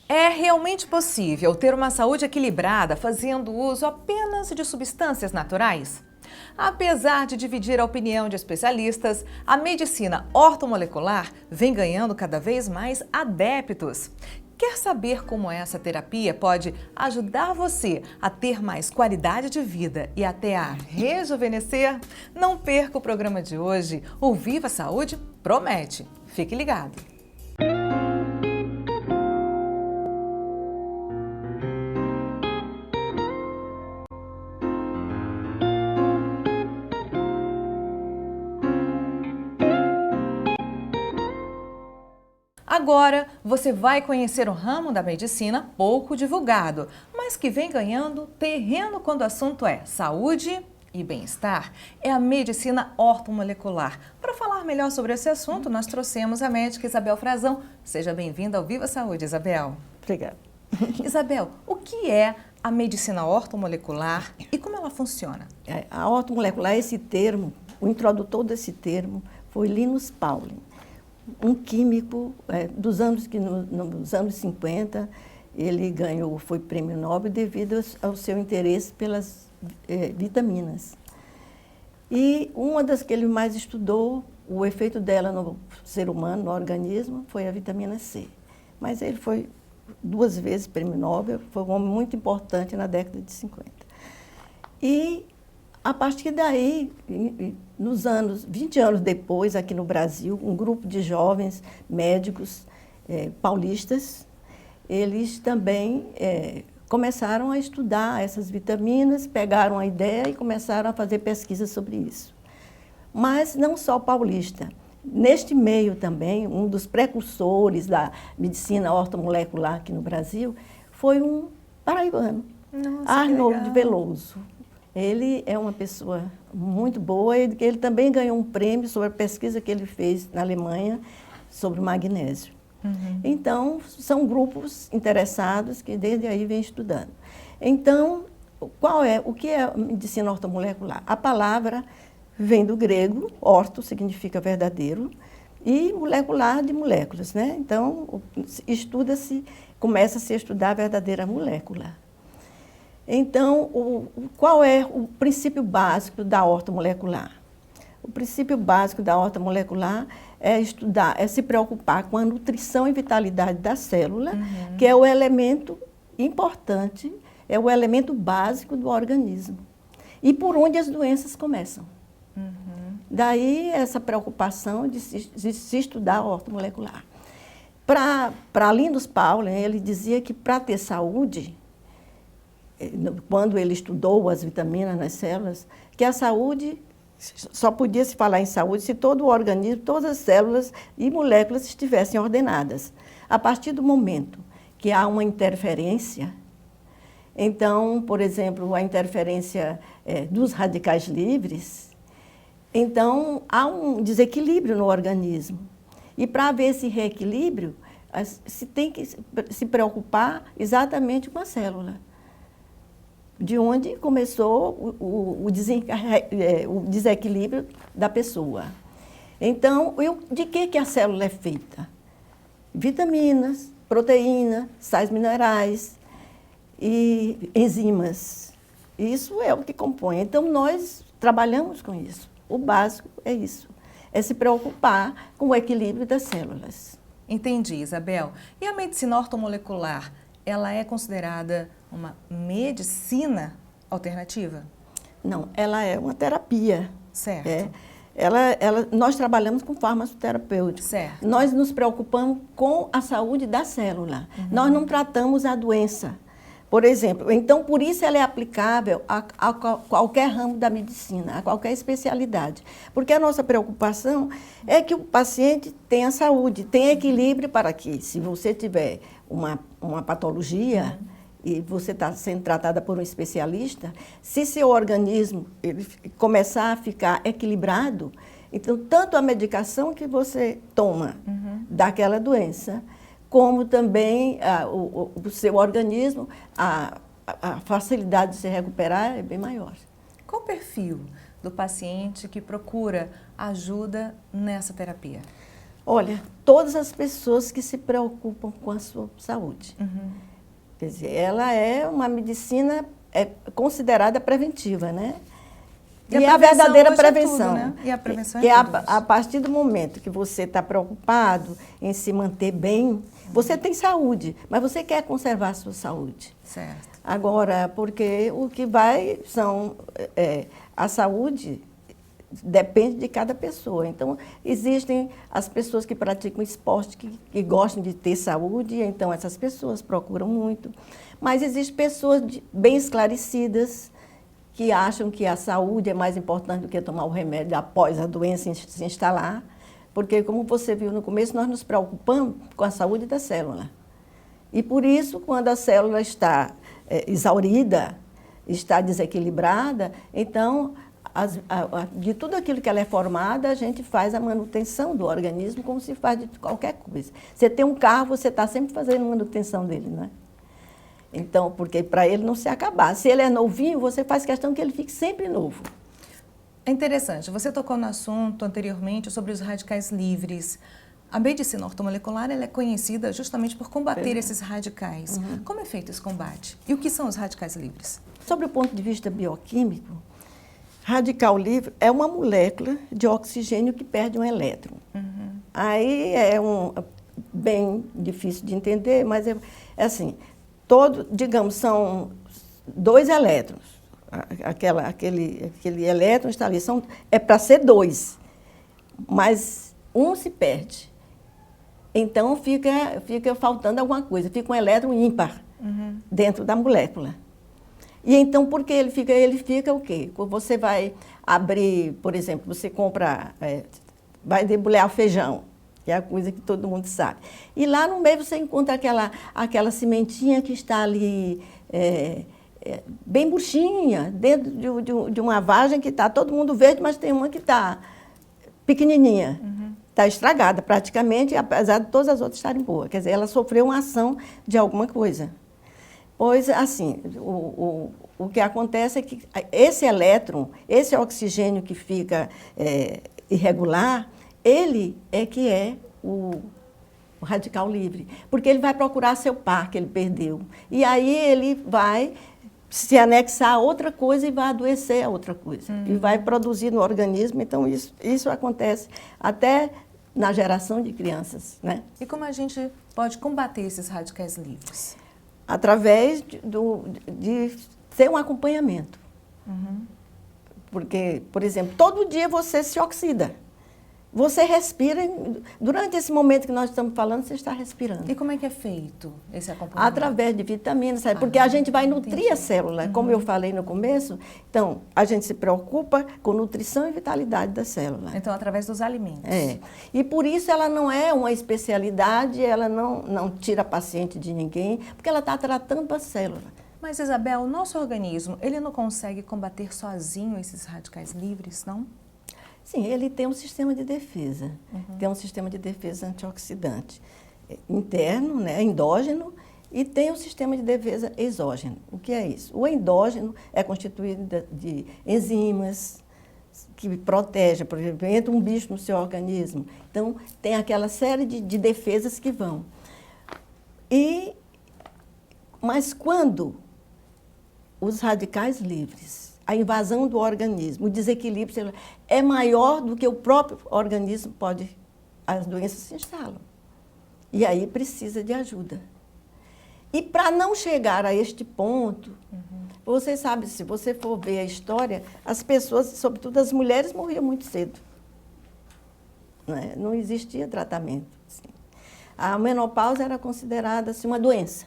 É realmente possível ter uma saúde equilibrada fazendo uso apenas de substâncias naturais? Apesar de dividir a opinião de especialistas, a medicina ortomolecular vem ganhando cada vez mais adeptos. Quer saber como essa terapia pode ajudar você a ter mais qualidade de vida e até a rejuvenescer? Não perca o programa de hoje. O Viva Saúde promete. Fique ligado. Agora você vai conhecer um ramo da medicina pouco divulgado, mas que vem ganhando terreno quando o assunto é saúde e bem-estar. É a medicina ortomolecular. Para falar melhor sobre esse assunto, nós trouxemos a médica Isabel Frazão. Seja bem-vinda ao Viva Saúde, Isabel. Obrigada. Isabel, o que é a medicina ortomolecular e como ela funciona? A ortomolecular, esse termo, o introdutor desse termo foi Linus Pauling, um químico dos anos que nos anos 50 ele ganhou, foi prêmio Nobel devido ao seu interesse pelas vitaminas. E uma das que ele mais estudou, o efeito dela no ser humano, no organismo, foi a vitamina C. Mas ele foi 2 vezes prêmio Nobel, foi um homem muito importante na década de 50. E a partir daí, nos anos, 20 anos depois, aqui no Brasil, um grupo de jovens médicos paulistas, eles também começaram a estudar essas vitaminas, pegaram a ideia e começaram a fazer pesquisas sobre isso. Mas não só paulista. Neste meio também, um dos precursores da medicina ortomolecular aqui no Brasil foi um paraibano, Arnold Veloso. Ele é uma pessoa muito boa, ele também ganhou um prêmio sobre a pesquisa que ele fez na Alemanha sobre o magnésio. Uhum. Então, são grupos interessados que desde aí vêm estudando. Então, o que é a medicina ortomolecular? A palavra vem do grego, orto significa verdadeiro, e molecular de moléculas, né? Então, começa-se a estudar a verdadeira molécula. Então, qual é o princípio básico da ortomolecular? O princípio básico da ortomolecular é se preocupar com a nutrição e vitalidade da célula, que é o elemento importante, é o elemento básico do organismo. E por onde as doenças começam. Daí essa preocupação de se estudar a ortomolecular. Para Linus Pauling, ele dizia que para ter saúde, quando ele estudou as vitaminas nas células, que a saúde, só podia se falar em saúde se todo o organismo, todas as células e moléculas estivessem ordenadas. A partir do momento que há uma interferência, então, por exemplo, a interferência dos radicais livres, então há um desequilíbrio no organismo. E para haver esse reequilíbrio, se tem que se preocupar exatamente com a célula, de onde começou o desequilíbrio da pessoa. Então, de que a célula é feita? Vitaminas, proteína, sais minerais e enzimas. Isso é o que compõe. Então, nós trabalhamos com isso. O básico é isso, é se preocupar com o equilíbrio das células. Entendi, Isabel. E a medicina ortomolecular, ela é considerada uma medicina alternativa? Não, ela é uma terapia. Certo. Nós trabalhamos com farmacoterapêutico. Certo. Nós nos preocupamos com a saúde da célula. Nós não tratamos a doença. Por exemplo, então, por isso ela é aplicável a qualquer ramo da medicina, a qualquer especialidade. Porque a nossa preocupação é que o paciente tenha saúde, tenha equilíbrio para que, se você tiver uma patologia e você está sendo tratada por um especialista, se seu organismo ele começar a ficar equilibrado, então, tanto a medicação que você toma daquela doença, como também o seu organismo, a facilidade de se recuperar é bem maior. Qual o perfil do paciente que procura ajuda nessa terapia? Olha, todas as pessoas que se preocupam com a sua saúde. Quer dizer, ela é uma medicina considerada preventiva, né? E é a verdadeira prevenção. Tudo, né? E a prevenção que é tudo. A partir do momento que você está preocupado em se manter bem, você tem saúde, mas você quer conservar a sua saúde. Certo. Agora, porque o que vai são... a saúde depende de cada pessoa. Então, existem as pessoas que praticam esporte, que gostam de ter saúde, então essas pessoas procuram muito. Mas existem pessoas bem esclarecidas, que acham que a saúde é mais importante do que tomar o remédio após a doença se instalar, porque, como você viu no começo, nós nos preocupamos com a saúde da célula. E, por isso, quando a célula está exaurida, está desequilibrada, então, de tudo aquilo que ela é formada, a gente faz a manutenção do organismo como se faz de qualquer coisa. Você tem um carro, você está sempre fazendo manutenção dele, não é? Então, porque para ele não se acabar. Se ele é novinho, você faz questão que ele fique sempre novo. É interessante. Você tocou no assunto anteriormente sobre os radicais livres. A medicina ortomolecular ela é conhecida justamente por combater esses radicais. Como é feito esse combate? E o que são os radicais livres? Sobre o ponto de vista bioquímico, radical livre é uma molécula de oxigênio que perde um elétron. Aí é bem difícil de entender, mas é assim... digamos, são 2 elétrons. Aquele elétron está ali, é para ser 2, mas um se perde. Então, fica faltando alguma coisa, fica um elétron ímpar dentro da molécula. E então, por que ele fica o quê? Quando você vai abrir, por exemplo, você compra, vai debulhar feijão, que é a coisa que todo mundo sabe. E lá no meio você encontra aquela sementinha que está ali bem murchinha, dentro de uma vagem que está todo mundo verde, mas tem uma que está pequenininha. Está estragada praticamente, apesar de todas as outras estarem boas. Quer dizer, ela sofreu uma ação de alguma coisa. Pois, assim, o que acontece é que esse elétron, esse oxigênio que fica irregular, ele é que é o radical livre, porque ele vai procurar seu par que ele perdeu. E aí ele vai se anexar a outra coisa e vai adoecer a outra coisa. E vai produzir no organismo. Então, isso acontece até na geração de crianças, né? E como a gente pode combater esses radicais livres? Através de ter um acompanhamento. Porque, por exemplo, todo dia você se oxida. Você respira, durante esse momento que nós estamos falando, você está respirando. E como é que é feito esse acompanhamento? Através de vitaminas, sabe? Porque a gente vai nutrir a célula, como eu falei no começo. Então, a gente se preocupa com nutrição e vitalidade da célula. Então, através dos alimentos. E por isso ela não é uma especialidade, ela não tira paciente de ninguém, porque ela está tratando a célula. Mas, Isabel, o nosso organismo, ele não consegue combater sozinho esses radicais livres, não? Sim, ele tem um sistema de defesa. Tem um sistema de defesa antioxidante interno, né, endógeno, e tem um sistema de defesa exógeno. O que é isso? O endógeno é constituído de enzimas que protegem, por exemplo, entra um bicho no seu organismo. Então, tem aquela série de defesas que vão. Mas quando os radicais livres, a invasão do organismo, o desequilíbrio celular é maior do que o próprio organismo as doenças se instalam. E aí precisa de ajuda. E para não chegar a este ponto, você sabe, se você for ver a história, as pessoas, sobretudo as mulheres, morriam muito cedo. Não existia tratamento. Assim. A menopausa era considerada assim, uma doença.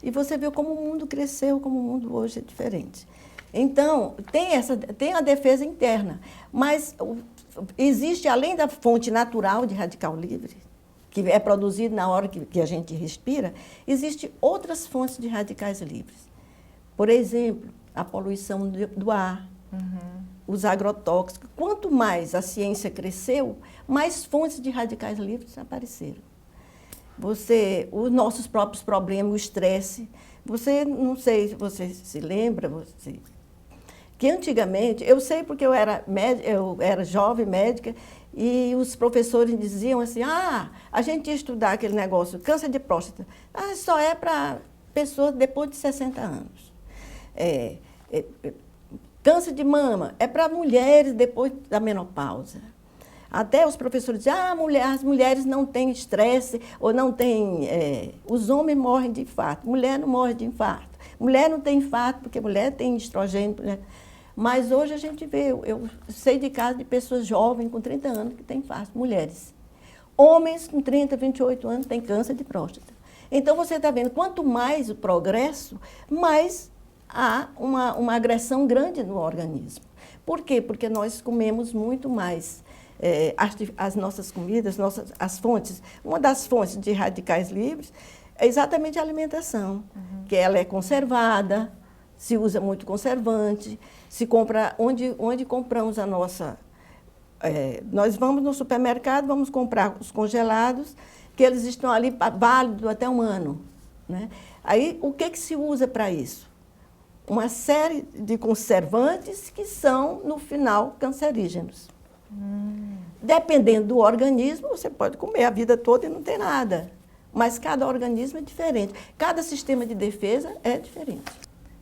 E você vê como o mundo cresceu, como o mundo hoje é diferente. Então, tem a defesa interna, mas existe, além da fonte natural de radical livre, que é produzido na hora que a gente respira, existem outras fontes de radicais livres. Por exemplo, a poluição do ar, os agrotóxicos. Quanto mais a ciência cresceu, mais fontes de radicais livres apareceram. Os nossos próprios problemas, o estresse. Não sei se você se lembra, que antigamente, eu sei porque eu era jovem médica, E os professores diziam assim, a gente ia estudar aquele negócio, câncer de próstata, só é para pessoas depois de 60 anos. Câncer de mama é para mulheres depois da menopausa. Até os professores dizem, as mulheres não têm estresse, ou não têm... os homens morrem de infarto, mulher não morre de infarto. Mulher não tem infarto, porque mulher tem estrogênio. Mas hoje a gente vê, eu sei de casos de pessoas jovens com 30 anos que têm infarto, mulheres. Homens com 30, 28 anos têm câncer de próstata. Então você está vendo, quanto mais o progresso, mais há uma agressão grande no organismo. Por quê? Porque nós comemos muito mais. As nossas comidas, as fontes, uma das fontes de radicais livres é exatamente a alimentação, que ela é conservada, se usa muito conservante, se compra onde compramos a nossa... nós vamos no supermercado, vamos comprar os congelados, que eles estão ali válidos até um ano. Né? Aí, o que se usa para isso? Uma série de conservantes que são, no final, cancerígenos. Dependendo do organismo, você pode comer a vida toda e não tem nada. Mas cada organismo é diferente. Cada sistema de defesa é diferente.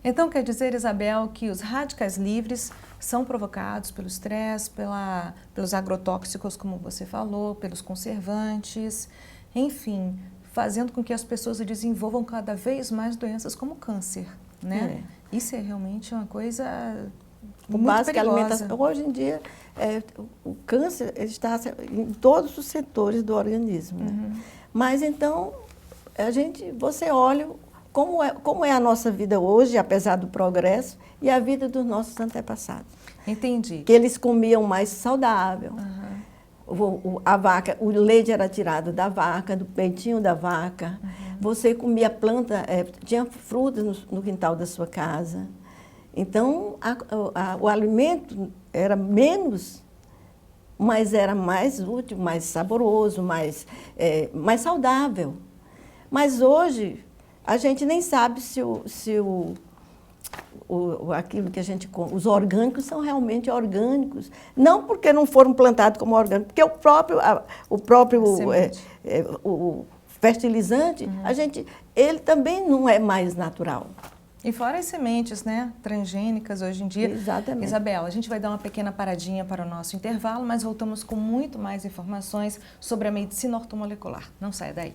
Então, quer dizer, Isabel, que os radicais livres são provocados pelo estresse, pelos agrotóxicos, como você falou, pelos conservantes, enfim, fazendo com que as pessoas desenvolvam cada vez mais doenças como câncer, né? Isso é realmente uma coisa muito perigosa. Hoje em dia, o câncer está em todos os setores do organismo. Né? Mas então, você olha como é a nossa vida hoje, apesar do progresso, e a vida dos nossos antepassados. Entendi. Que eles comiam mais saudável. A vaca, o leite era tirado da vaca, do peitinho da vaca. Você comia planta, tinha frutas no quintal da sua casa. Então, o alimento era menos, mas era mais útil, mais saboroso, mais saudável. Mas hoje, a gente nem sabe se aquilo que a gente come, os orgânicos são realmente orgânicos. Não porque não foram plantados como orgânicos, porque o próprio o fertilizante, ele também não é mais natural. E fora as sementes, né, transgênicas hoje em dia. Exatamente. Isabel, a gente vai dar uma pequena paradinha para o nosso intervalo, mas voltamos com muito mais informações sobre a medicina ortomolecular. Não saia daí.